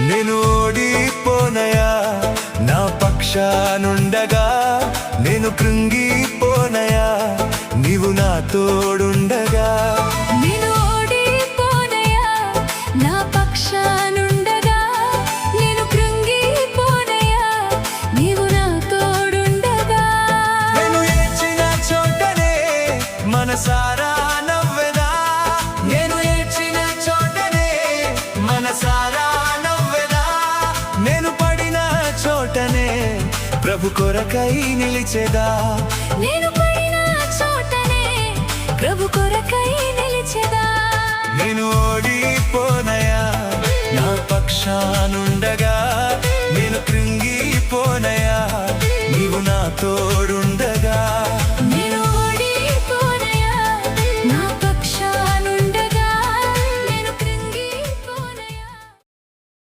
నేను ఓడిపోనయా నా పక్షానుండగా, నేను కృంగిపోనయా నీవు నా తోడుండగా. నేను ఓడిపోనయా నా పక్షానుండగా, నేను కృంగిపోనయా నీవు నా తోడుండగా. నేను ఏడ్చిన చోటనే మనసారా నవ్వెదా, నేను ఏడ్చిన చోటనే మనసారా నవ్వెదా. నేను పడిన చోటనే ప్రభు కొరకై నిలిచెదా, నేను పడిన చోటనే ప్రభు కొరకై నిలిచెదా. నేను ఓడిపోనయా నా పక్షానుండగా, నేను కృంగిపోనయా నీవు నా తోడు.